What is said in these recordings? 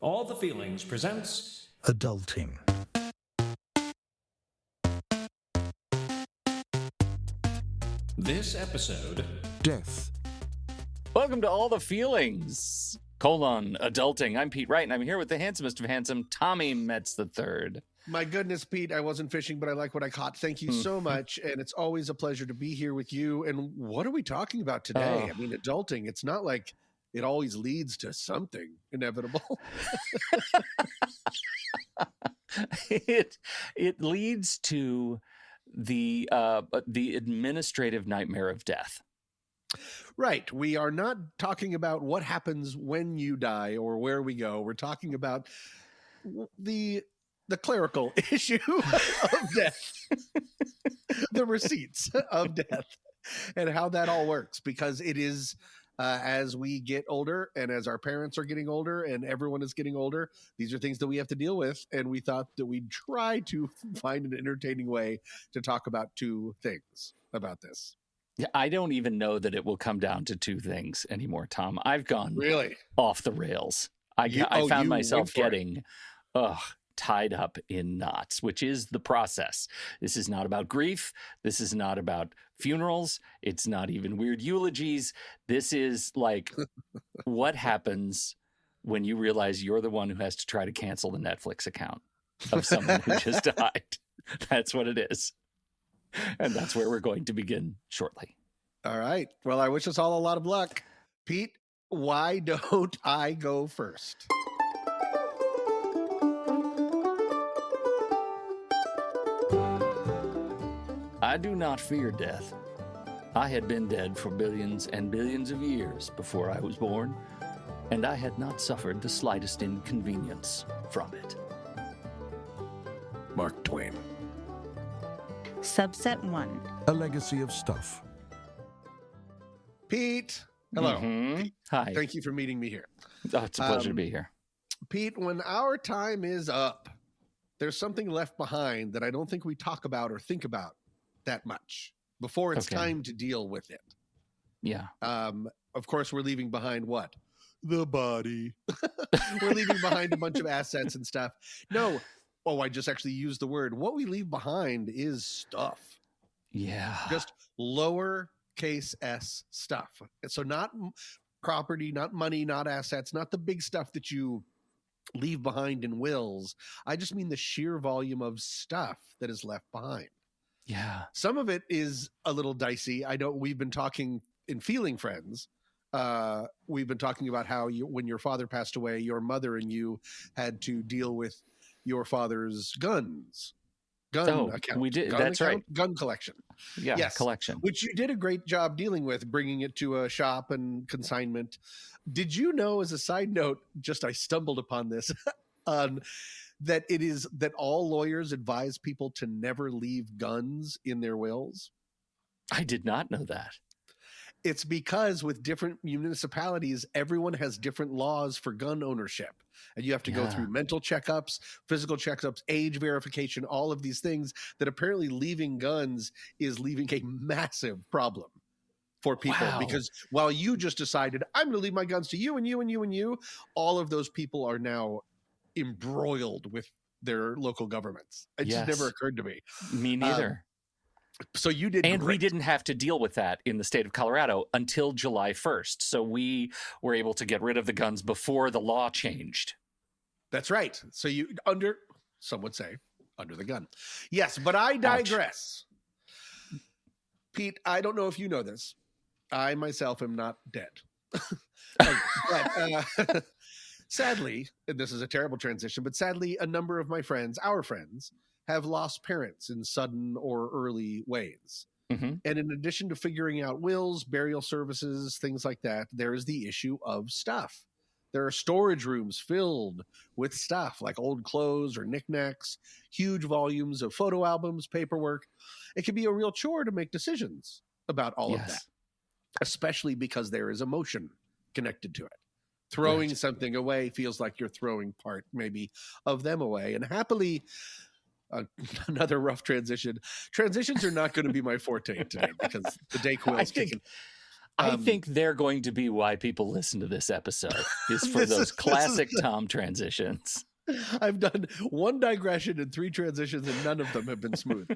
All the Feelings presents Adulting. This episode, Death. Welcome to All the Feelings, adulting. I'm Pete Wright, and I'm here with the handsomest of handsome, Tommy Metz III. My goodness, Pete, I wasn't fishing, but I like what I caught. Thank you so much. And it's always a pleasure to be here with you. And what are we talking about today? I mean, adulting, it's not like it always leads to something inevitable. It leads to the administrative nightmare of death. Right. We are not talking about what happens when you die or where we go. We're talking about the clerical issue of death, the receipts of death, and how that all works. Because it is, as we get older and as our parents are getting older and everyone is getting older, these are things that we have to deal with. And we thought that we'd try to find an entertaining way to talk about two things about this. Yeah, I don't even know that it will come down to two things anymore, Tom. I've gone Really off the rails. I found myself getting tied up in knots, which is the process. This is not about grief. This is not about funerals. It's not even weird eulogies. This is like what happens when you realize you're the one who has to try to cancel the Netflix account of someone who just died. That's what it is. And that's where we're going to begin shortly. All right. Well, I wish us all a lot of luck. Pete, why don't I go first? I do not fear death. I had been dead for billions and billions of years before I was born, and I had not suffered the slightest inconvenience from it. Mark Twain. Subset 1. A legacy of stuff. Pete, hello. Pete, hi. Thank you for meeting me here. Oh, it's a pleasure to be here. Pete, when our time is up, there's something left behind that I don't think we talk about or think about that much before it's time to deal with it. Yeah. Of course, we're leaving behind what? The body. We're leaving behind a bunch of assets and stuff. No. Oh, I just actually used the word. What we leave behind is stuff. Yeah. Just lower case S stuff. And so not property, not money, not assets, not the big stuff that you leave behind in wills. I just mean the sheer volume of stuff that is left behind. Yeah. Some of it is a little dicey. We've been talking in Feeling Friends. We've been talking about how when your father passed away, your mother and you had to deal with your father's guns. Account. We did. Gun That's account, right. Gun collection. Yeah. Yes. Collection. Which You did a great job dealing with, bringing it to a shop and consignment. Did you know, as a side note, I stumbled upon this, that all lawyers advise people to never leave guns in their wills? I did not know that. It's because with different municipalities, everyone has different laws for gun ownership. And you have to go through mental checkups, physical checkups, age verification, all of these things that apparently leaving guns is leaving a massive problem for people. Wow. Because while you just decided, I'm going to leave my guns to you and you and you and you, all of those people are now embroiled with their local governments. It just never occurred to me. Me neither. So you did, and great. We didn't have to deal with that in the state of Colorado until July 1st. So we were able to get rid of the guns before the law changed. That's right. So some would say, under the gun. Yes, but I digress. Ouch. Pete, I don't know if you know this. I myself am not dead. But sadly, and this is a terrible transition, but sadly, a number of our friends, have lost parents in sudden or early ways. Mm-hmm. And in addition to figuring out wills, burial services, things like that, there is the issue of stuff. There are storage rooms filled with stuff like old clothes or knickknacks, huge volumes of photo albums, paperwork. It can be a real chore to make decisions about all of that, especially because there is emotion connected to it. Throwing something away feels like you're throwing part maybe of them away. And happily, another rough transition. Transitions are not going to be my forte today because the Dayquil's kicking. I think they're going to be why people listen to this episode, is for those classic Tom transitions. I've done one digression and 3 transitions, and none of them have been smooth.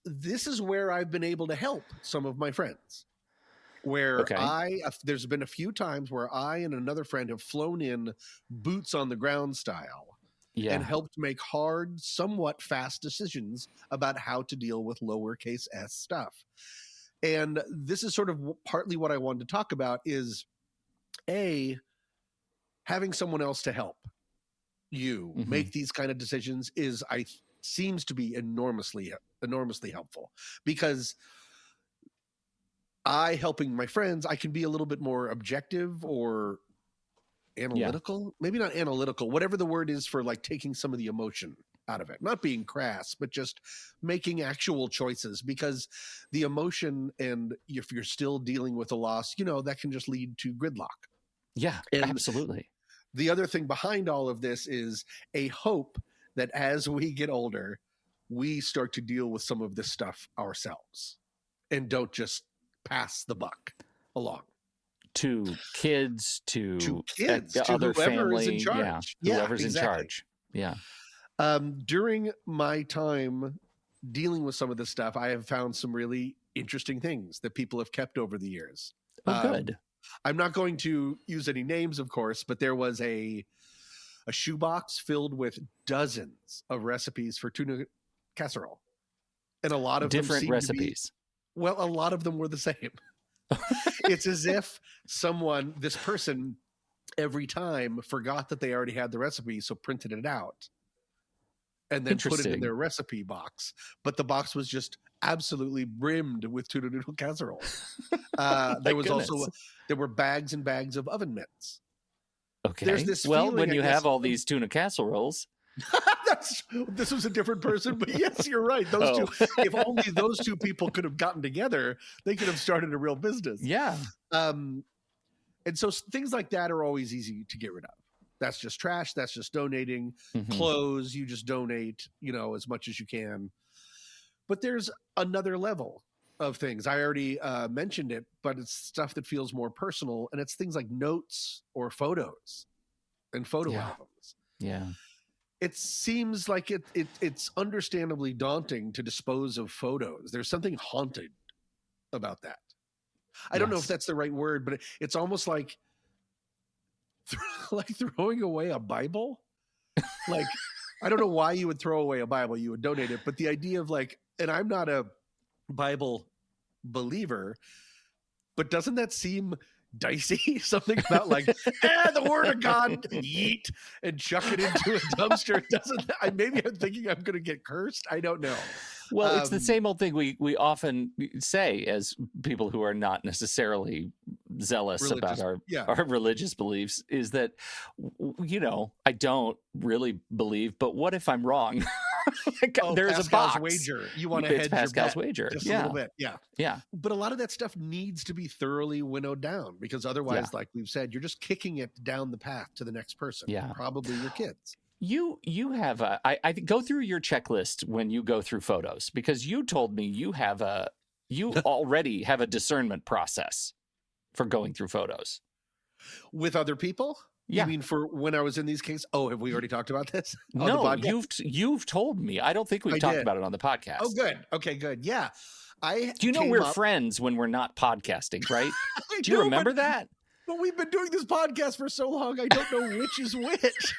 This is where I've been able to help some of my friends. Where there's been a few times where I and another friend have flown in boots on the ground style and helped make hard, somewhat fast decisions about how to deal with lowercase s stuff. And this is sort of partly what I wanted to talk about is having someone else to help you make these kind of decisions seems to be enormously helpful, because helping my friends, I can be a little bit more objective or analytical, maybe not analytical, whatever the word is for like taking some of the emotion out of it, not being crass, but just making actual choices, because the emotion, and if you're still dealing with a loss, that can just lead to gridlock. Yeah, absolutely. The other thing behind all of this is a hope that as we get older, we start to deal with some of this stuff ourselves and don't just pass the buck along to kids, to whoever other family, is in charge. Whoever's in charge. Yeah. During my time dealing with some of this stuff, I have found some really interesting things that people have kept over the years. Oh, good. I'm not going to use any names, of course, but there was a shoebox filled with dozens of recipes for tuna casserole, and a lot of different recipes. A lot of them were the same. It's as if this person, every time forgot that they already had the recipe, so printed it out and then put it in their recipe box. But the box was just absolutely brimmed with tuna noodle casserole. There were bags and bags of oven mitts. Okay. There's this when you have all these tuna casseroles. This was a different person, but yes, you're right. Those two, if only those two people could have gotten together, they could have started a real business. Yeah. And so things like that are always easy to get rid of. That's just trash. That's just donating. Clothes, you just donate, as much as you can. But there's another level of things. I already mentioned it, but it's stuff that feels more personal, and it's things like notes or photos and photo albums. Yeah. It seems like it's understandably daunting to dispose of photos. There's something haunted about that. I don't know if that's the right word, but it's almost like throwing away a Bible. Like, I don't know why you would throw away a Bible. You would donate it. But the idea of and I'm not a Bible believer, but doesn't that seem dicey? Something about the word of God, yeet, and chuck it into a dumpster. Maybe I'm thinking I'm going to get cursed. I don't know. Well, it's the same old thing we often say as people who are not necessarily zealous about our religious beliefs, is that, I don't really believe, but what if I'm wrong? There's Pascal's a box. Wager. You want to hedge Pascal's your bet wager. just a little bit. Yeah. But a lot of that stuff needs to be thoroughly winnowed down, because otherwise, like we've said, you're just kicking it down the path to the next person. Yeah. Probably your kids. You have I go through your checklist when you go through photos, because you told me you already have a discernment process for going through photos with other people. Yeah. You mean for when I was in these cases? Oh, have we already talked about this? No, you've told me. I don't think we've talked about it on the podcast. Oh, good. Okay, good. Yeah. Do you know we're friends when we're not podcasting, right? Do you remember that? But we've been doing this podcast for so long, I don't know which is which.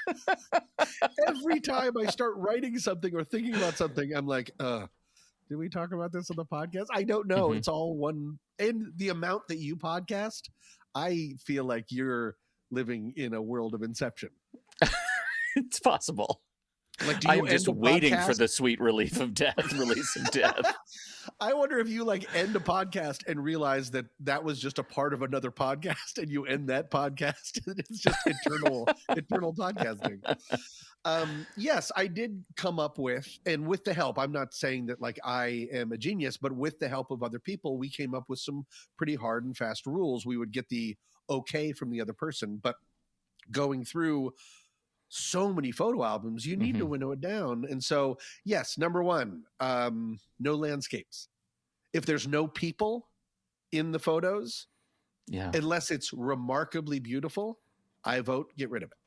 Every time I start writing something or thinking about something, I'm like, did we talk about this on the podcast? I don't know. It's all one. And the amount that you podcast, I feel like you're living in a world of inception. It's possible. I'm just waiting for the sweet release of death. I wonder if you end a podcast and realize that was just a part of another podcast, and you end that podcast and it's just eternal podcasting. Yes, I did come up with, and with the help, I'm not saying that I am a genius, but with the help of other people, we came up with some pretty hard and fast rules. We would get the okay from the other person, but going through so many photo albums, you need to winnow it down. And so, yes, number one, no landscapes. If there's no people, in the photos, Yeah. unless it's remarkably beautiful, I vote get rid of it.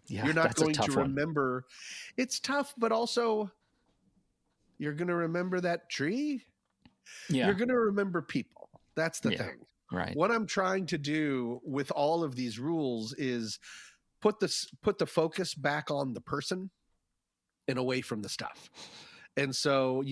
Yeah. You're not That's a going to tough one. remember. It's tough, but also you're going to remember that tree. Yeah. You're going to remember people. That's the thing. Right. What I'm trying to do with all of these rules is put the focus back on the person and away from the stuff. And so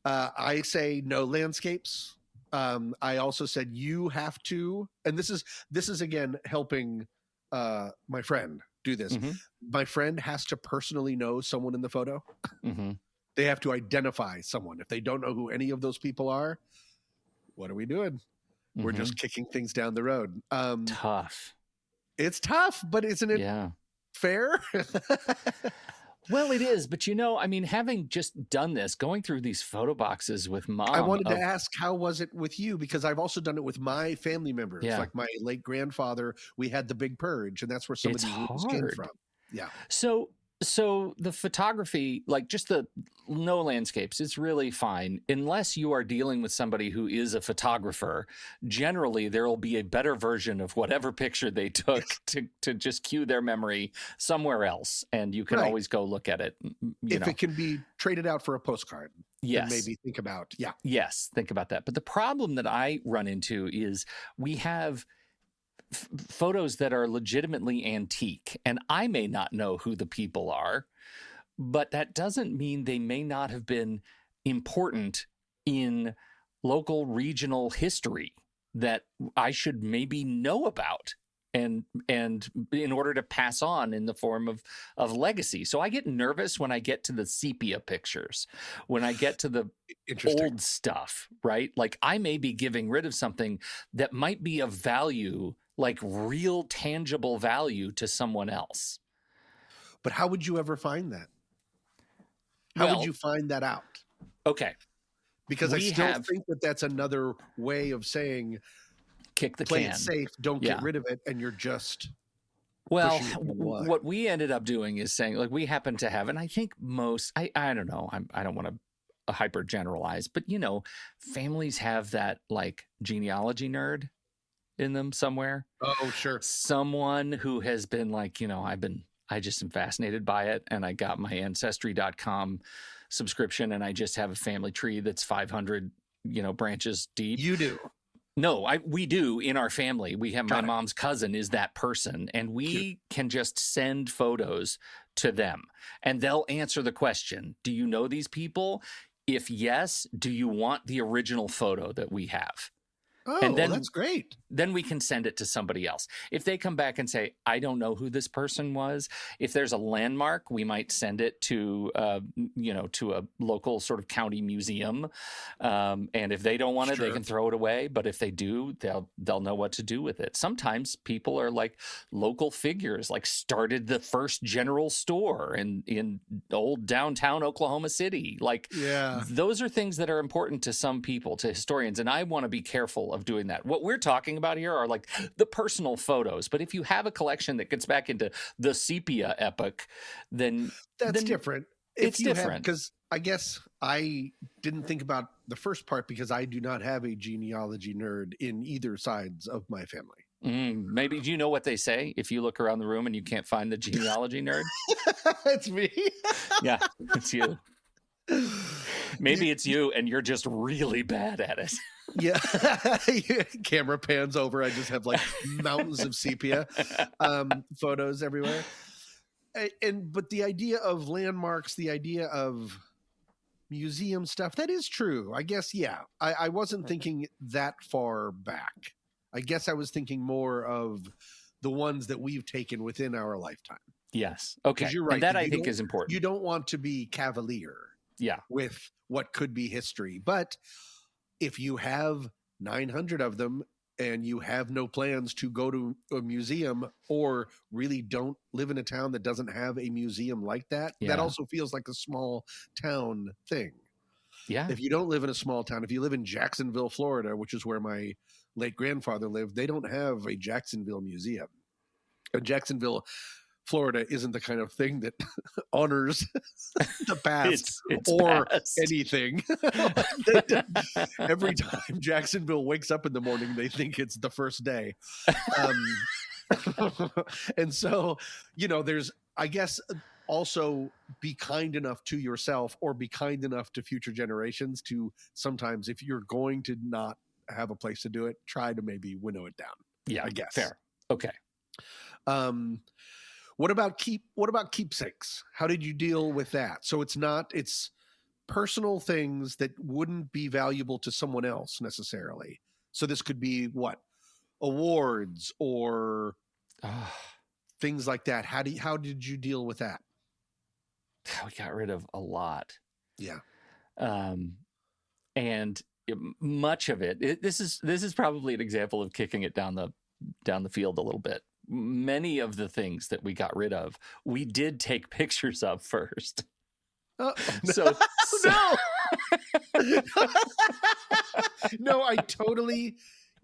I say no landscapes. I also said you have to, and this is again helping my friend do this. Mm-hmm. My friend has to personally know someone in the photo. Mm-hmm. They have to identify someone. If they don't know who any of those people are, what are we doing? We're just kicking things down the road. Tough. It's tough, but isn't it fair? Well, it is. But, I mean, having just done this, going through these photo boxes with Mom. I wanted to ask, how was it with you? Because I've also done it with my family members. Yeah. Like my late grandfather, we had the big purge, and that's where some of these rules came from. Yeah. So the photography, like just the no landscapes, it's really fine. Unless you are dealing with somebody who is a photographer, generally there will be a better version of whatever picture they took to just cue their memory somewhere else. And you can always go look at it. If it can be traded out for a postcard. Yes. Then maybe think about, Yes, think about that. But the problem that I run into is we have photos that are legitimately antique, and I may not know who the people are, but that doesn't mean they may not have been important in local regional history that I should maybe know about and in order to pass on in the form of legacy. So I get nervous when I get to the sepia pictures, when I get to the old stuff, right? Like I may be giving rid of something that might be of value, like real tangible value to someone else. But how would you ever find that? How would you find that out? Okay. Because I still think that that's another way of saying kick the play can. It safe, don't get rid of it, and you're just well, what we ended up doing is saying, like, we happen to have, and I think most, I don't know, I don't want to hyper generalize, but families have that like genealogy nerd in them somewhere. Oh, sure. Someone who has been like, I just am fascinated by it. And I got my ancestry.com subscription and I just have a family tree that's 500, branches deep. You do. No, we do in our family. We have my mom's cousin is that person, and we can just send photos to them and they'll answer the question, do you know these people? If yes, do you want the original photo that we have? Oh, and then, that's great. Then we can send it to somebody else. If they come back and say, I don't know who this person was, if there's a landmark, we might send it to, to a local sort of county museum. And if they don't want it, they can throw it away. But if they do, they'll know what to do with it. Sometimes people are like local figures, like started the first general store in old downtown Oklahoma City. Like, those are things that are important to some people, to historians. And I want to be careful of doing that. What we're talking about here are like the personal photos. But if you have a collection that gets back into the sepia epoch, then that's different. It's different. Because I guess I didn't think about the first part because I do not have a genealogy nerd in either sides of my family. Maybe, do you know what they say if you look around the room and you can't find the genealogy nerd? It's me. Yeah, it's you. Maybe it's you and you're just really bad at it. Yeah. Camera pans over. I just have like mountains of sepia photos everywhere. But the idea of landmarks, the idea of museum stuff, that is true. I guess, I wasn't thinking that far back. I guess I was thinking more of the ones that we've taken within our lifetime. Yes. Okay. You're right. And that I think is important. You don't want to be cavalier. Yeah. With what could be history. But if you have 900 of them and you have no plans to go to a museum or really don't live in a town that doesn't have a museum like that, that also feels like a small town thing. Yeah. If you don't live in a small town, if you live in Jacksonville, Florida, which is where my late grandfather lived, they don't have a Jacksonville museum. Jacksonville, Florida isn't the kind of thing that honors the past It's or past. anything. Every time Jacksonville wakes up in the morning, they think it's the first day. And so, there's, I guess, also be kind enough to yourself or be kind enough to future generations to sometimes, if you're going to not have a place to do it, try to maybe winnow it down. Yeah, I guess. fair. Okay. What about keepsakes? How did you deal with that? So it's personal things that wouldn't be valuable to someone else necessarily. So this could be what? Awards or things like that. How did you deal with that? We got rid of a lot. Yeah. And much of it, this is probably an example of kicking it down the field a little bit. Many of the things that we got rid of, we did take pictures of first. So no. No, I totally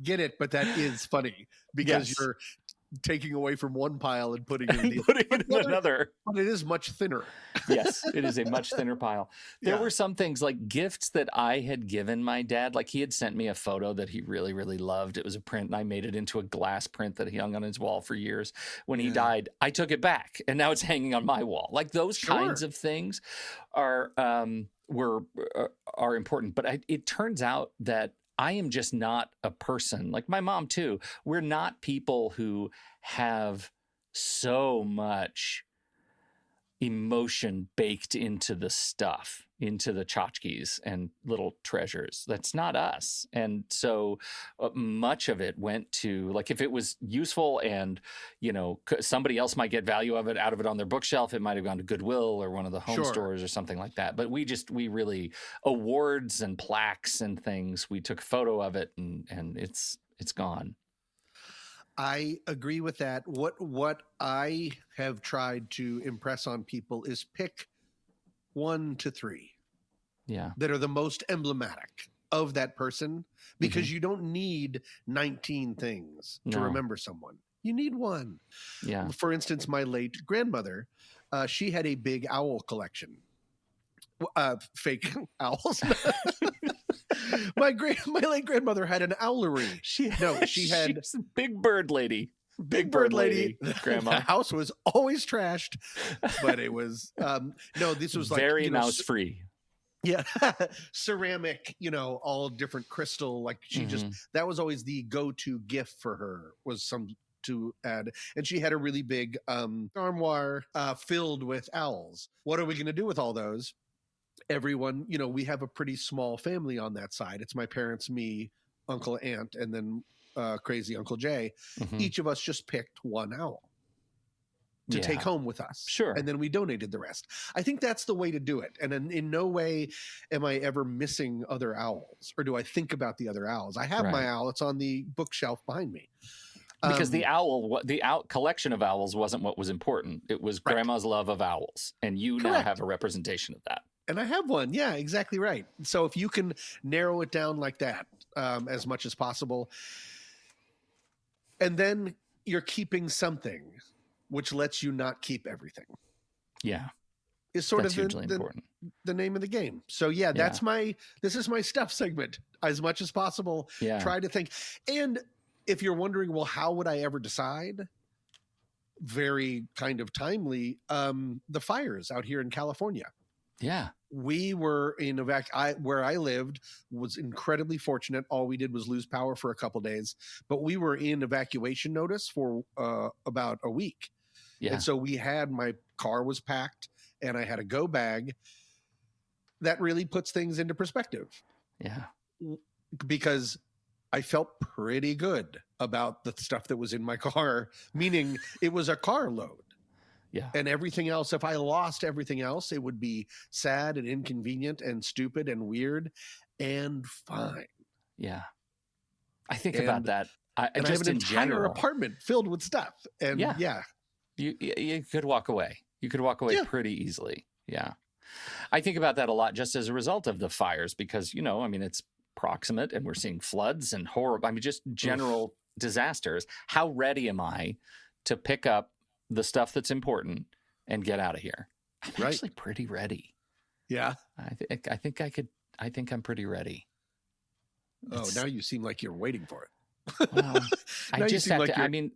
get it, but that is funny because you're taking away from one pile and putting it in another. But it is much thinner. Yes, it is a much thinner pile. There were some things like gifts that I had given my dad. Like he had sent me a photo that he really, really loved. It was a print, and I made it into a glass print that he hung on his wall for years. When he died, I took it back, and now it's hanging on my wall. Like those kinds of things are important. But it turns out that I am just not a person, like my mom too. We're not people who have so much emotion baked into the stuff, into the tchotchkes and little treasures. That's not us. And so much of it went to, like, if it was useful and, somebody else might get value out of it on their bookshelf, it might have gone to Goodwill or one of the home stores or something like that. But we really, awards and plaques and things, we took a photo of it and it's gone. I agree with that. What I have tried to impress on people is pick 1 to 3 that are the most emblematic of that person, because you don't need 19 things to remember someone. You need one. Yeah. For instance, my late grandmother, she had a big owl collection. Fake owls. My late grandmother had an owlery. She had she's a big bird lady. Big bird lady. Grandma. The house was always trashed, but it was this was like very mouse free. Yeah. Ceramic, all different crystal. Like she that was always the go-to gift for her, was some to add. And she had a really big armoire filled with owls. What are we going to do with all those? Everyone, we have a pretty small family on that side. It's my parents, me, Uncle, Aunt, and then crazy Uncle Jay. Each of us just picked one owl to take home with us. Sure. And then we donated the rest. I think that's the way to do it. And in no way am I ever missing other owls, or do I think about the other owls. I have my owl. It's on the bookshelf behind me. Because the collection of owls wasn't what was important. It was Grandma's love of owls. And you now have a representation of that. And I have one. Yeah, exactly right. So if you can narrow it down like that as much as possible, and then you're keeping something which lets you not keep everything. Yeah. Is sort of the name of the game. So this is my stuff segment as much as possible. Yeah. Try to think. And if you're wondering, well, how would I ever decide? Very kind of timely, the fires out here in California. Yeah. We were in where I lived was incredibly fortunate. All we did was lose power for a couple of days, but we were in evacuation notice for about a week. Yeah. And so my car was packed and I had a go bag. That really puts things into perspective. Yeah. Because I felt pretty good about the stuff that was in my car, meaning it was a carload. Yeah. And everything else, if I lost everything else, it would be sad and inconvenient and stupid and weird and fine. Yeah. I think about that. I have an entire apartment filled with stuff. And you could walk away. You could walk away pretty easily. Yeah. I think about that a lot just as a result of the fires because, it's proximate and we're seeing floods and just general disasters. How ready am I to pick up the stuff that's important and get out of here. I'm Right. actually pretty ready. Yeah. I think I'm pretty ready. Now you seem like you're waiting for it. Well, I Now you just seem have like to. I mean,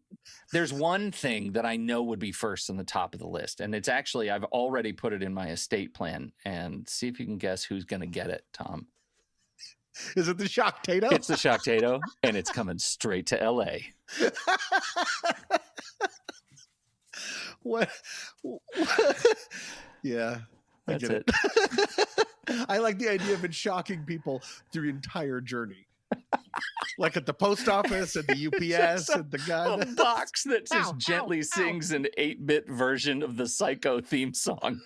there's one thing that I know would be first on the top of the list, and it's actually I've already put it in my estate plan. And see if you can guess who's going to get it, Tom. Is it the Shocktato? It's the Shocktatoes, and it's coming straight to L.A. What? Yeah, That's I get it. I like the idea of it shocking people through the entire journey. Like at the post office, at the UPS, and the guy. A box that just Ow, gently ow, sings an 8-bit version of the Psycho theme song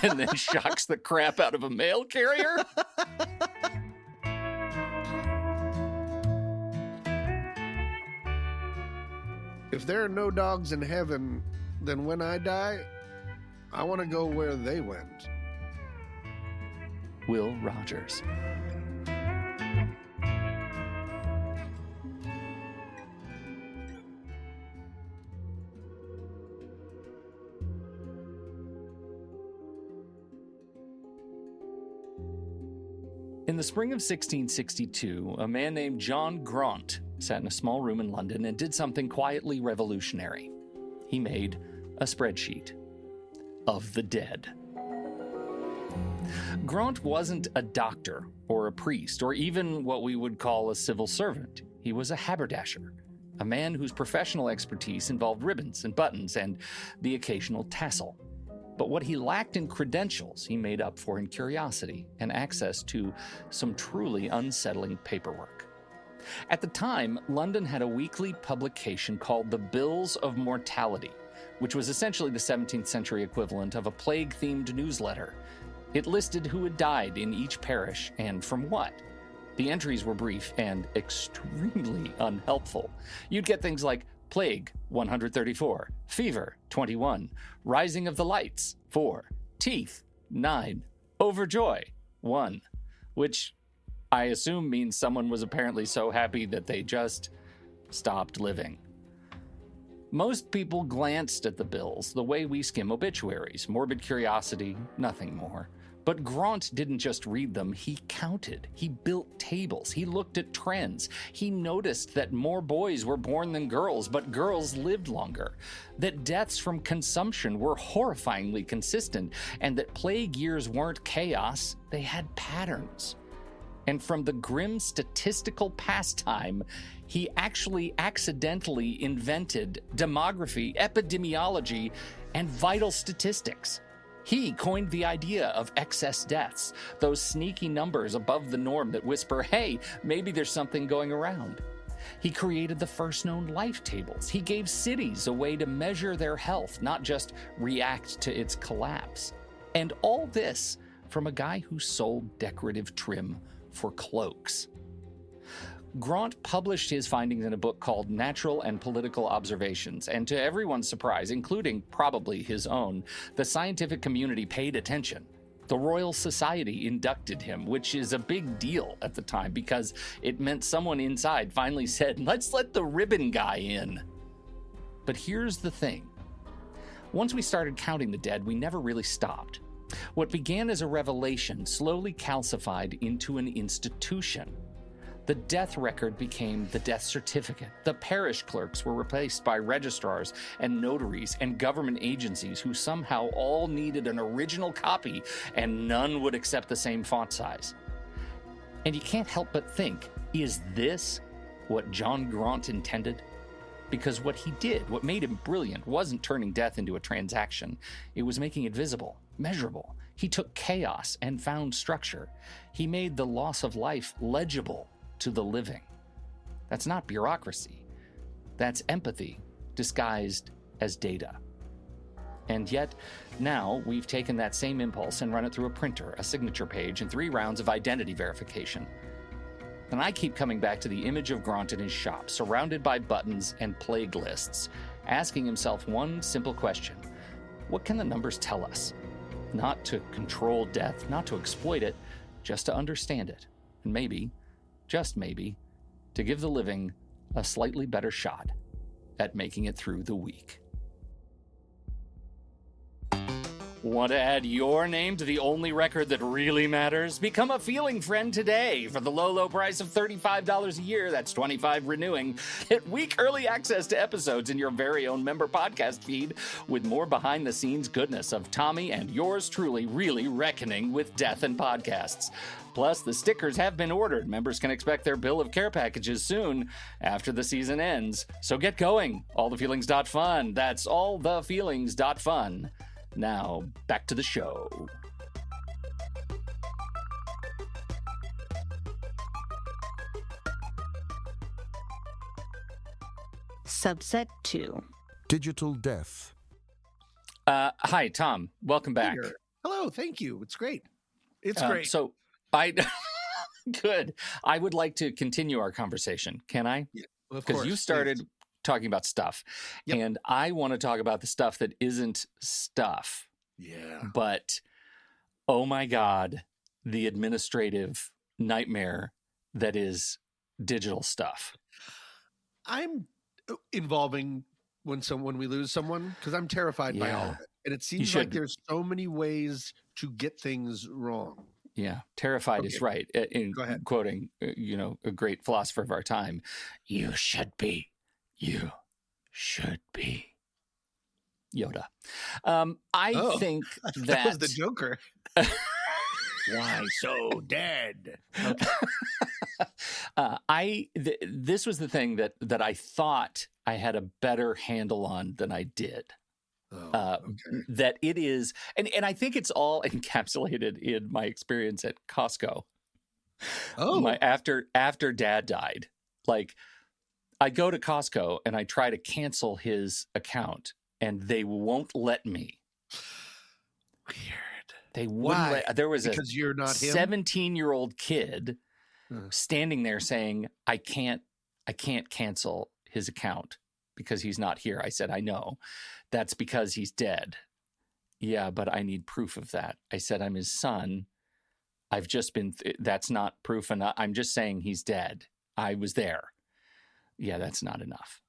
and then shocks the crap out of a mail carrier. If there are no dogs in heaven, then when I die, I want to go where they went. Will Rogers. In the spring of 1662, a man named John Graunt sat in a small room in London and did something quietly revolutionary. He made a spreadsheet of the dead. Graunt wasn't a doctor or a priest or even what we would call a civil servant. He was a haberdasher, a man whose professional expertise involved ribbons and buttons and the occasional tassel. But what he lacked in credentials, he made up for in curiosity and access to some truly unsettling paperwork. At the time, London had a weekly publication called the Bills of Mortality, which was essentially the 17th century equivalent of a plague-themed newsletter. It listed who had died in each parish and from what. The entries were brief and extremely unhelpful. You'd get things like plague, 134, fever, 21, rising of the lights, 4, teeth, 9, overjoy, 1, which I assume means someone was apparently so happy that they just stopped living. Most people glanced at the bills the way we skim obituaries, morbid curiosity, nothing more. But Graunt didn't just read them, he counted. He built tables. He looked at trends. He noticed that more boys were born than girls, but girls lived longer. That deaths from consumption were horrifyingly consistent, and that plague years weren't chaos, they had patterns. And from the grim statistical pastime, he actually accidentally invented demography, epidemiology, and vital statistics. He coined the idea of excess deaths, those sneaky numbers above the norm that whisper, hey, maybe there's something going around. He created the first known life tables. He gave cities a way to measure their health, not just react to its collapse. And all this from a guy who sold decorative trim for cloaks. Graunt published his findings in a book called Natural and Political Observations, and to everyone's surprise, including probably his own, the scientific community paid attention. The Royal Society inducted him, which is a big deal at the time because it meant someone inside finally said, let's let the ribbon guy in. But here's the thing. Once we started counting the dead, we never really stopped. What began as a revelation slowly calcified into an institution. The death record became the death certificate. The parish clerks were replaced by registrars and notaries and government agencies who somehow all needed an original copy and none would accept the same font size. And you can't help but think, is this what John Graunt intended? Because what he did, what made him brilliant, wasn't turning death into a transaction. It was making it visible, measurable. He took chaos and found structure. He made the loss of life legible to the living. That's not bureaucracy. That's empathy disguised as data. And yet, now we've taken that same impulse and run it through a printer, a signature page, and 3 rounds of identity verification. And I keep coming back to the image of Graunt in his shop, surrounded by buttons and plague lists, asking himself one simple question. What can the numbers tell us? Not to control death, not to exploit it, just to understand it. And maybe, just maybe, to give the living a slightly better shot at making it through the week. Want to add your name to the only record that really matters? Become a feeling friend today for the low, low price of $35 a year. That's $25 renewing. Get week early access to episodes in your very own member podcast feed with more behind-the-scenes goodness of Tommy and yours truly really reckoning with death and podcasts. Plus, the stickers have been ordered. Members can expect their bill of care packages soon after the season ends. So get going. Allthefeelings.fun. That's allthefeelings.fun. Now, back to the show. Subset 2. Digital death. Hi, Tom. Welcome back. Peter. Hello, thank you. It's great. It's Uh, great. So, I good. I would like to continue our conversation. Can I? Yeah, of Because course, you started please. talking about stuff, Yep. and I want to talk about the stuff that isn't stuff. Yeah. But oh my God, the administrative nightmare that is digital stuff. I'm involving when we lose someone because I'm terrified by all Yeah. of it. And it seems should. like there's so many ways to get things wrong. Yeah, terrified is Okay. right. In Go ahead. quoting, a great philosopher of our time, you should be Yoda. I Oh, think That was the Joker. Why so dead? Okay. This was the thing that I thought I had a better handle on than I did. Oh, okay. That it is, and I think it's all encapsulated in my experience at Costco. Oh, My after Dad died, like I go to Costco and I try to cancel his account, and they won't let me. weird. They wouldn't Why? let. There was Because you're not him. 17-year-old kid Huh. standing there saying, I can't cancel his account because he's not here. I said, I know. That's because he's dead. Yeah, but I need proof of that. I said, I'm his son. I've just been, that's not proof enough. I'm just saying he's dead. I was there. Yeah, that's not enough.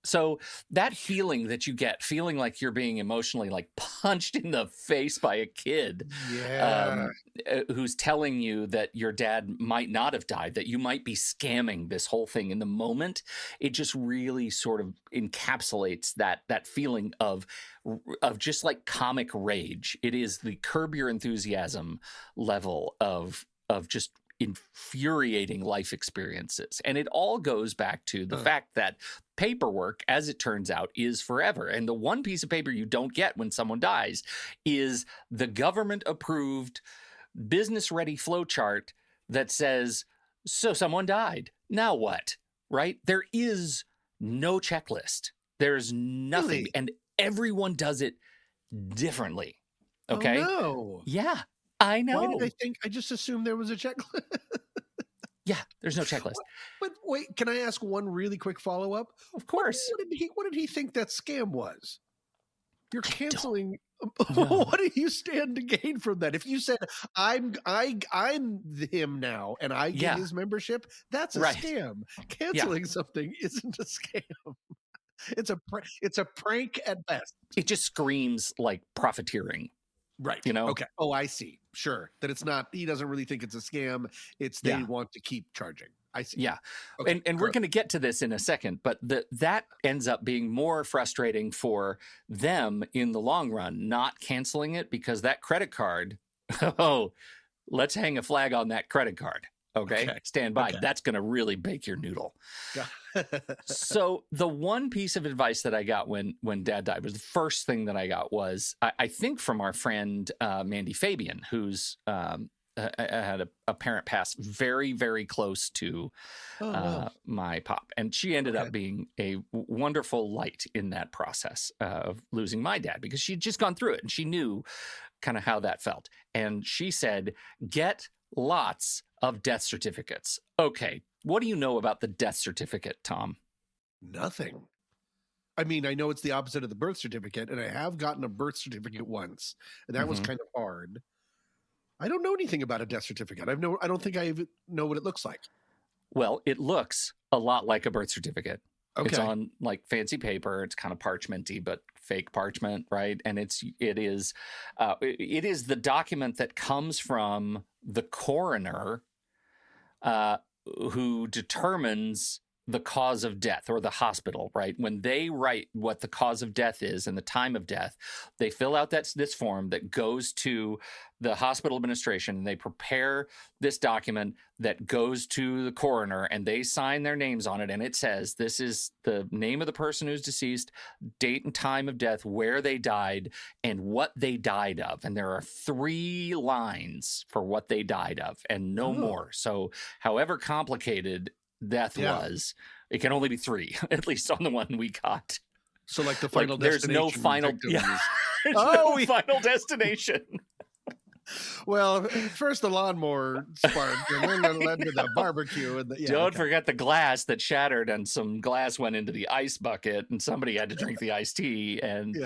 So that feeling that you get, feeling like you're being emotionally like punched in the face by a kid Yeah. who's telling you that your dad might not have died, that you might be scamming this whole thing in the moment, it just really sort of encapsulates that feeling of just like comic rage. It is the Curb Your Enthusiasm level of just infuriating life experiences. And it all goes back to the fact that paperwork, as it turns out, is forever. And the one piece of paper you don't get when someone dies is the government approved business ready flowchart that says, so someone died. Now what? Right? There is no checklist. There's nothing. Really? And everyone does it differently. Okay. Oh, no. Yeah, I know. Why did I think? I just assumed there was a checklist. Yeah, there's no checklist. But wait, can I ask one really quick follow up? Of course. What did he think that scam was? You're canceling. No. What do you stand to gain from that? If you said I'm him now and I get Yeah. his membership, that's a Right. scam. Canceling something isn't a scam. It's a prank at best. It just screams like profiteering. Right. You know? Okay. Oh, I see. Sure. That it's not. He doesn't really think it's a scam. It's they Yeah. want to keep charging. I see. Yeah. Okay, And we're good. going to get to this in a second, but that ends up being more frustrating for them in the long run, not canceling it because that credit card, oh, let's hang a flag on that credit card. Okay. Okay. Stand by. Okay. That's going to really bake your noodle. Yeah. So the one piece of advice that I got when Dad died was the first thing that I got was I think from our friend Mandy Fabian, who's had a parent pass very, very close to Oh, no. my pop, and she ended Okay. up being a wonderful light in that process of losing my dad because she'd just gone through it and she knew kind of how that felt. And she said, "Get lots of death certificates." Okay. What do you know about the death certificate, Tom? Nothing. I mean, I know it's the opposite of the birth certificate, and I have gotten a birth certificate once, and that was Mhm. kind of hard. I don't know anything about a death certificate. I don't think I even know what it looks like. Well, it looks a lot like a birth certificate. Okay. It's on like fancy paper. It's kind of parchmenty, but fake parchment, right? And it is the document that comes from the coroner, who determines the cause of death, or the hospital, right? When they write what the cause of death is and the time of death, they fill out this form that goes to the hospital administration, and they prepare this document that goes to the coroner, and they sign their names on it, and it says, this is the name of the person who's deceased, date and time of death, where they died, and what they died of. And there are 3 lines for what they died of, and no more. So however complicated death was, it can only be 3, at least on the one we got. So like the final there's destination. no final victims. there's no final destination. Well, first the lawnmower sparked, and then it led to the barbecue. And Don't forget the glass that shattered, and some glass went into the ice bucket, and somebody had to drink the iced tea. And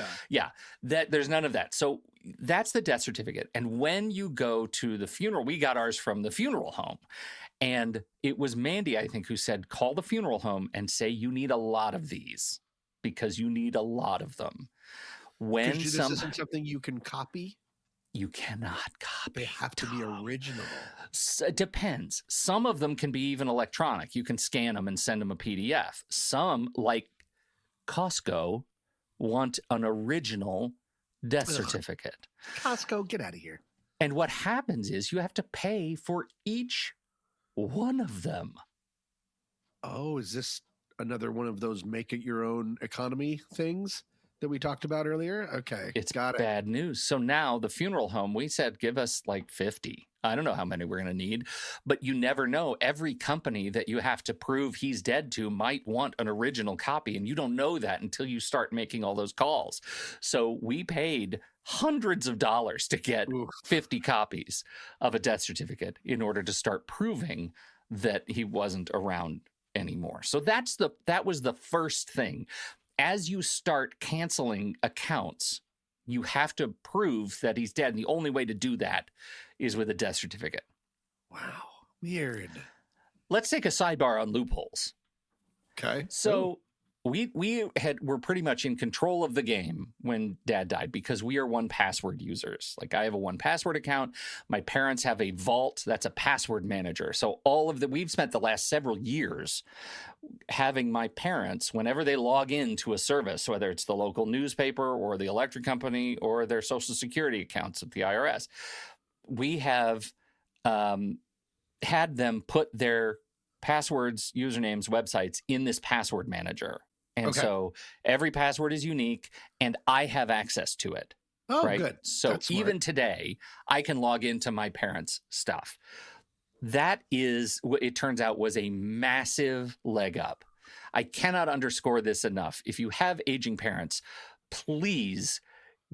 that there's none of that. So that's the death certificate. And when you go to the funeral, we got ours from the funeral home. And it was Mandy, I think, who said, call the funeral home and say you need a lot of these, because you need a lot of them. When this isn't something you can copy? You cannot copy. They have to be original. It depends. Some of them can be even electronic. You can scan them and send them a PDF. Some, like Costco, want an original death certificate. Costco, get out of here. And what happens is you have to pay for each one of them. Oh, is this another one of those make it your own economy things that we talked about earlier? Okay. It's got it. Bad news. So now the funeral home, we said, give us like 50. I don't know how many we're going to need, but you never know. Every company that you have to prove he's dead to might want an original copy, and you don't know that until you start making all those calls. So we paid hundreds of dollars to get 50 copies of a death certificate in order to start proving that he wasn't around anymore. So that was the first thing. As you start canceling accounts, you have to prove that he's dead. And the only way to do that is with a death certificate. Wow. Weird. Let's take a sidebar on loopholes. Okay. So we're pretty much in control of the game when Dad died, because we are 1Password users. Like, I have a 1Password account. My parents have a Vault. That's a password manager. So we've spent the last several years having my parents, whenever they log into a service, whether it's the local newspaper or the electric company or their Social Security accounts at the IRS, we have had them put their passwords, usernames, websites in this password manager. And so every password is unique, and I have access to it. Oh, right? good. So even today, I can log into my parents' stuff. That is, it turns out, was a massive leg up. I cannot underscore this enough. If you have aging parents, please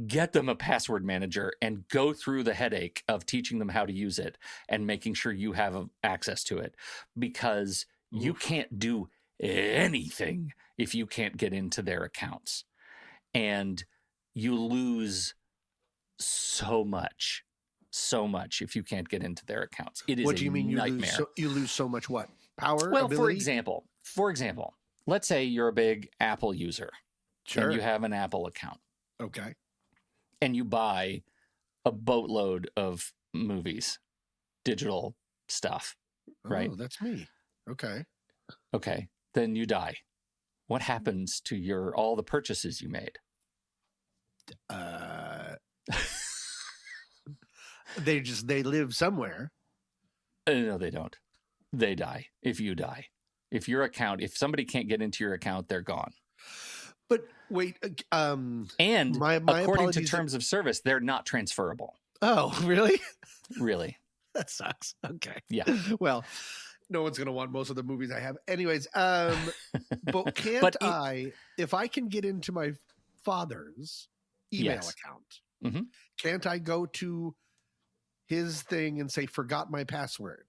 get them a password manager and go through the headache of teaching them how to use it and making sure you have access to it, because you can't do anything if you can't get into their accounts, and you lose so much if you can't get into their accounts. It is what do you mean nightmare. You lose so much what? Power? Well, ability? for example, let's say you're a big Apple user. Sure. And you have an Apple account. Okay. And you buy a boatload of movies, digital stuff, right? Oh, that's me. Okay. Okay. Then you die. What happens to all the purchases you made? They live somewhere. No, they don't. They die if you die. If somebody can't get into your account, they're gone. But wait, and my according to terms of service, they're not transferable. Oh, really? Really? That sucks. Okay. Yeah. Well, no one's gonna want most of the movies I have, anyways. But if I can get into my father's email account, can't I go to his thing and say forgot my password,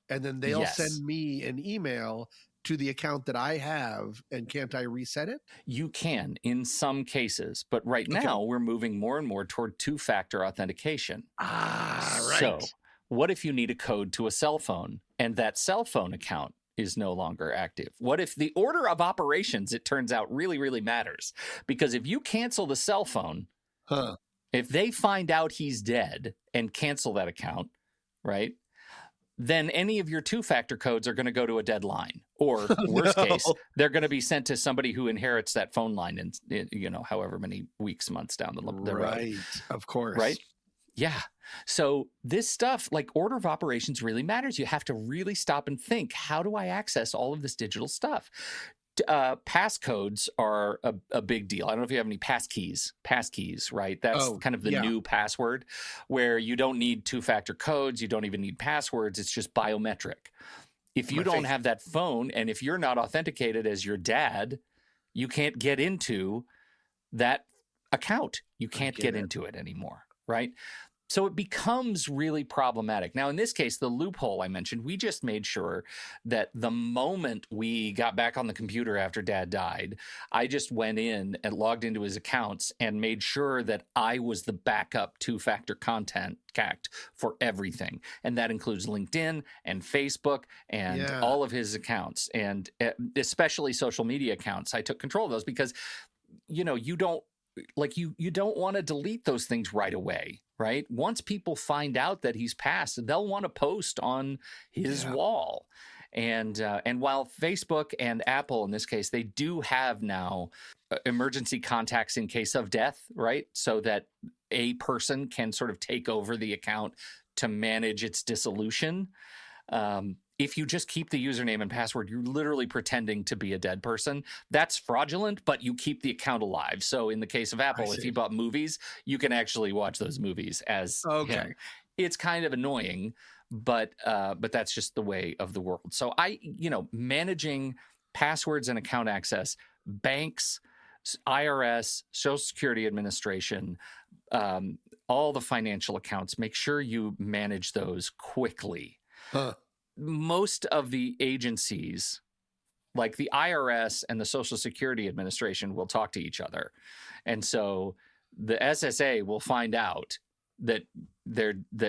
and then they'll send me an email to the account that I have, and can't I reset it? You can in some cases, but right now we're moving more and more toward 2-factor authentication. Ah, right. So what if you need a code to a cell phone, and that cell phone account is no longer active? What if the order of operations, it turns out, really, really matters? Because if you cancel the cell phone, if they find out he's dead and cancel that account, right, then any of your two-factor codes are going to go to a dead line. Or worst case, they're going to be sent to somebody who inherits that phone line in however many weeks, months down the road. Right, of course. Right? Yeah. So this stuff, like order of operations, really matters. You have to really stop and think, how do I access all of this digital stuff? Passcodes are a big deal. I don't know if you have any passkeys, right? That's kind of the new password, where you don't need two-factor codes. You don't even need passwords. It's just biometric. If you don't have that phone, and if you're not authenticated as your dad, you can't get into that account. You can't get into it anymore, right? So it becomes really problematic. Now, in this case, the loophole I mentioned, we just made sure that the moment we got back on the computer after Dad died, I just went in and logged into his accounts and made sure that I was the backup two-factor contact for everything. And that includes LinkedIn and Facebook and all of his accounts, and especially social media accounts. I took control of those because, you don't want to delete those things right away, right? Once people find out that he's passed, they'll want to post on his wall. And while Facebook and Apple, in this case, they do have now emergency contacts in case of death, right? So that a person can sort of take over the account to manage its dissolution. If you just keep the username and password, you're literally pretending to be a dead person. That's fraudulent, but you keep the account alive. So in the case of Apple, if you bought movies, you can actually watch those movies as him. It's kind of annoying, but that's just the way of the world. So managing passwords and account access, banks, IRS, Social Security Administration, all the financial accounts, make sure you manage those quickly. Most of the agencies, like the IRS and the Social Security Administration, will talk to each other. And so the SSA will find out that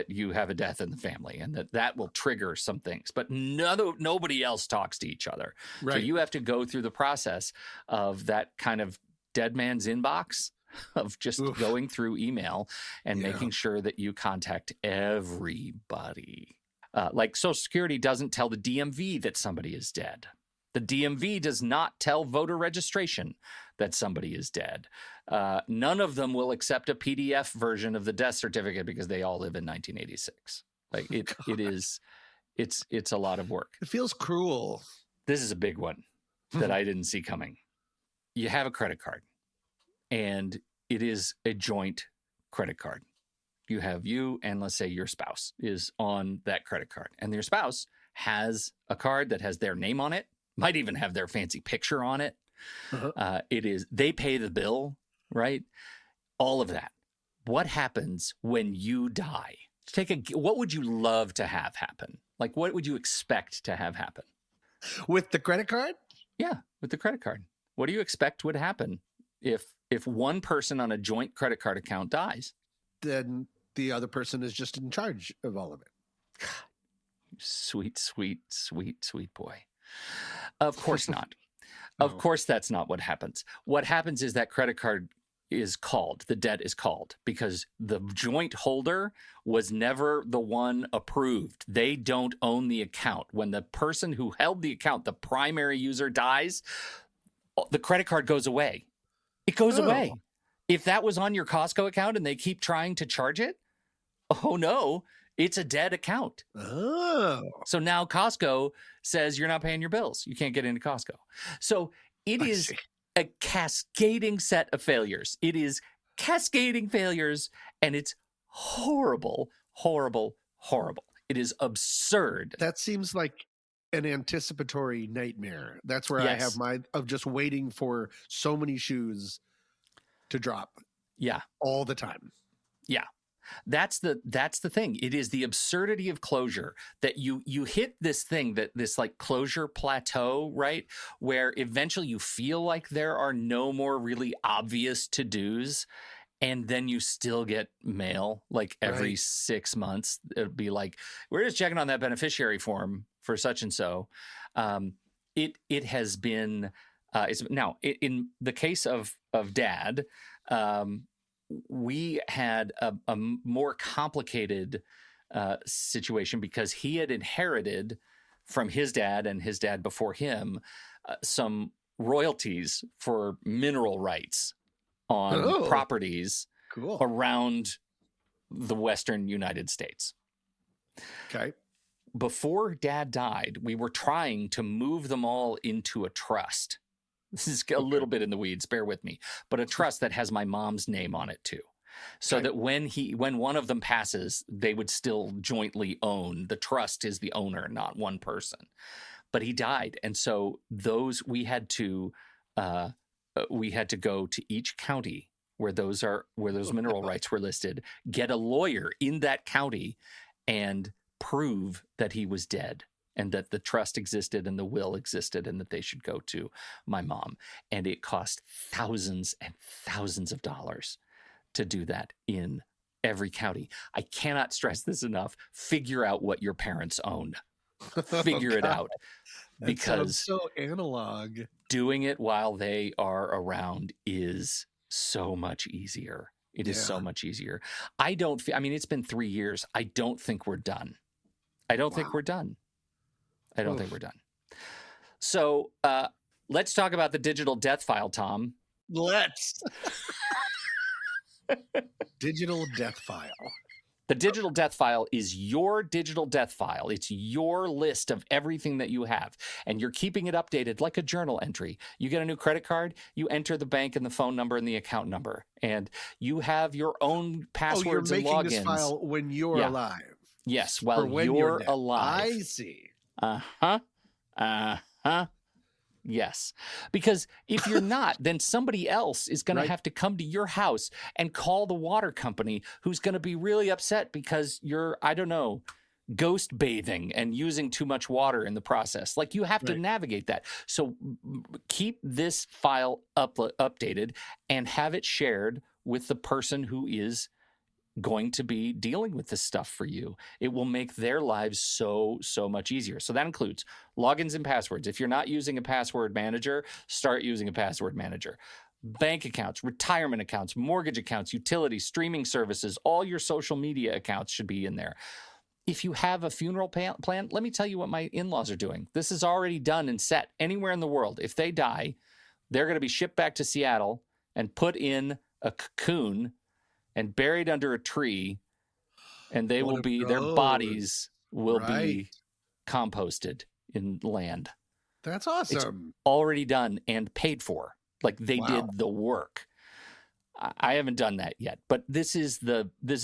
you have a death in the family, and that will trigger some things. But nobody else talks to each other. Right. So you have to go through the process of that kind of dead man's inbox, of just going through email and making sure that you contact everybody. Like Social Security doesn't tell the DMV that somebody is dead. The DMV does not tell voter registration that somebody is dead. None of them will accept a PDF version of the death certificate because they all live in 1986. Like it's a lot of work. It feels cruel. This is a big one that I didn't see coming. You have a credit card, and it is a joint credit card. You have you and, let's say, your spouse is on that credit card, and your spouse has a card that has their name on it, might even have their fancy picture on it. They pay the bill, right? All of that. What happens when you die? What would you love to have happen? Like, what would you expect to have happen? With the credit card? Yeah, with the credit card. What do you expect would happen if one person on a joint credit card account dies? Then the other person is just in charge of all of it. God, sweet, sweet, sweet, sweet boy. Of course not. Of course, that's not what happens. What happens is that credit card is called, the debt is called, because the joint holder was never the one approved. They don't own the account. When the person who held the account, the primary user, dies, the credit card goes away. It goes away. If that was on your Costco account and they keep trying to charge it, oh no, it's a dead account. So now Costco says you're not paying your bills. You can't get into Costco. So it is a cascading set of failures. It is cascading failures, and it's horrible, horrible, horrible. It is absurd. That seems like an anticipatory nightmare. That's where I have of just waiting for so many shoes to drop. Yeah. All the time. Yeah. That's the thing. It is the absurdity of closure that you hit this like closure plateau, right? Where eventually you feel like there are no more really obvious to-dos, and then you still get mail like every Right. 6 months. It'll be like, we're just checking on that beneficiary form for such and so. It has been now in the case of Dad. We had a more complicated situation because he had inherited from his dad and his dad before him some royalties for mineral rights on properties Cool. around the Western United States. Okay. Before Dad died, we were trying to move them all into a trust. This is a little bit in the weeds, bear with me, but a trust that has my mom's name on it too. So that when one of them passes, they would still jointly own. The trust is the owner, not one person. But he died, and so we had to go to each county where those mineral rights were listed, get a lawyer in that county, and prove that he was dead and that the trust existed and the will existed and that they should go to my mom. And it cost thousands and thousands of dollars to do that in every county. I cannot stress this enough. Figure out what your parents own. Figure it out. Because so analog. Doing it while they are around is so much easier. It is so much easier. It's been 3 years. I don't think we're done. I don't think we're done. So let's talk about the digital death file, Tom. Let's. Digital death file. The digital death file is your digital death file. It's your list of everything that you have, and you're keeping it updated like a journal entry. You get a new credit card, you enter the bank and the phone number and the account number, and you have your own passwords and logins. You're making this file when you're alive. Yes, while you're alive. I see. Yes. Because if you're not, then somebody else is going to have to come to your house and call the water company, who's going to be really upset because you're, I don't know, ghost bathing and using too much water in the process. Like, you have to navigate that. So keep this file updated and have it shared with the person who is going to be dealing with this stuff for you. It will make their lives so much easier. So that includes logins and passwords. If you're not using a password manager, start using a password manager. Bank accounts, retirement accounts, mortgage accounts, utilities, streaming services, all your social media accounts should be in there. If you have a funeral plan, let me tell you what my in-laws are doing. This is already done and set anywhere in the world. If they die, they're going to be shipped back to Seattle and put in a cocoon and buried under a tree, and their bodies will be composted in land. That's awesome. It's already done and paid for. Like, they did the work. I haven't done that yet, but this is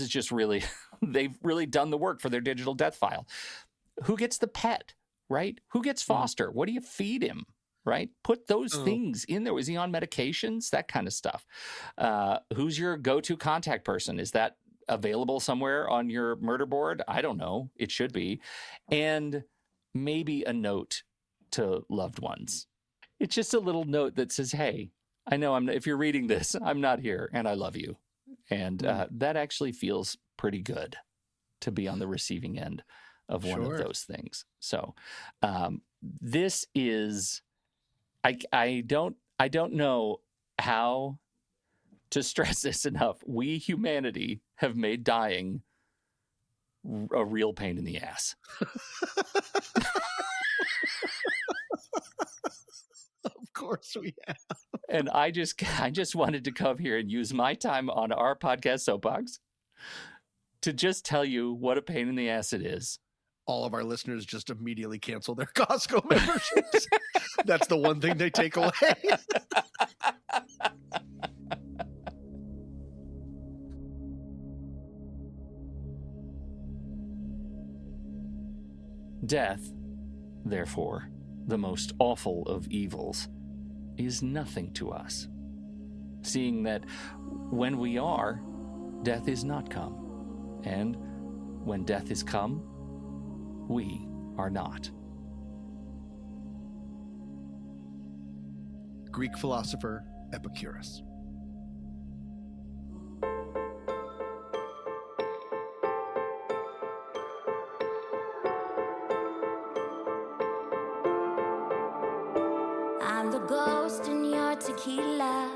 just really, they've really done the work for their digital death file. Who gets the pet, right? Who gets foster? What do you feed him? Right? Put those things in there. Is he on medications? That kind of stuff. Who's your go-to contact person? Is that available somewhere on your murder board? I don't know. It should be. And maybe a note to loved ones. It's just a little note that says, hey, I know if you're reading this, I'm not here and I love you. And that actually feels pretty good to be on the receiving end of one of those things. So this is... I don't know how to stress this enough. We, humanity, have made dying a real pain in the ass. Of course we have. And I just wanted to come here and use my time on our podcast soapbox to just tell you what a pain in the ass it is. All of our listeners just immediately cancel their Costco memberships. That's the one thing they take away. Death, therefore, the most awful of evils, is nothing to us, seeing that when we are, death is not come, and when death is come, we are not. Greek philosopher Epicurus. the ghost in your tequila,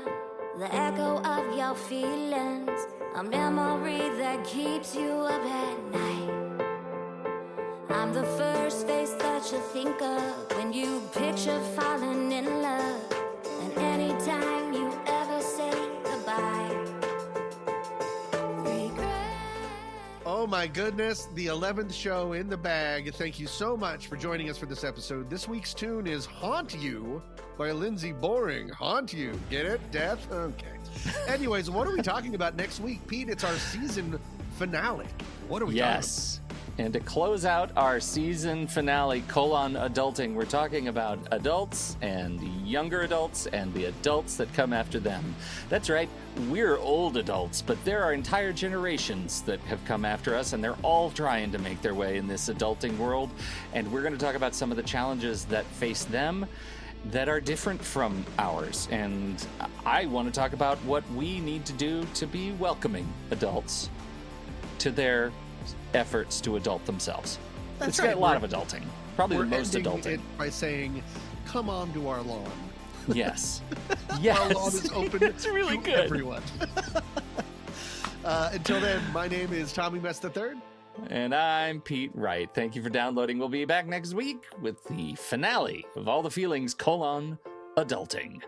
the echo of your feelings, a memory that keeps you up at night. I'm the first face that you think of when you picture falling in love, and anytime you ever say goodbye. Oh my goodness, the 11th show in the bag. Thank you so much for joining us for this episode. This week's tune is Haunt You by Lindsay Boring. Haunt You. Get it? Death? Okay. Anyways, what are we talking about next week? Pete, it's our season finale. What are we talking about? And to close out our season finale, adulting, we're talking about adults and younger adults and the adults that come after them. That's right, we're old adults, but there are entire generations that have come after us, and they're all trying to make their way in this adulting world. And we're going to talk about some of the challenges that face them that are different from ours. And I want to talk about what we need to do to be welcoming adults to their efforts to adult themselves. It's got a lot of adulting. Probably the most adulting. By saying, come on to our lawn. Yes. Yes. Our lawn is open it's really to good. everyone. Until then, my name is Tommy Mess III. And I'm Pete Wright. Thank you for downloading. We'll be back next week with the finale of All the Feelings, adulting.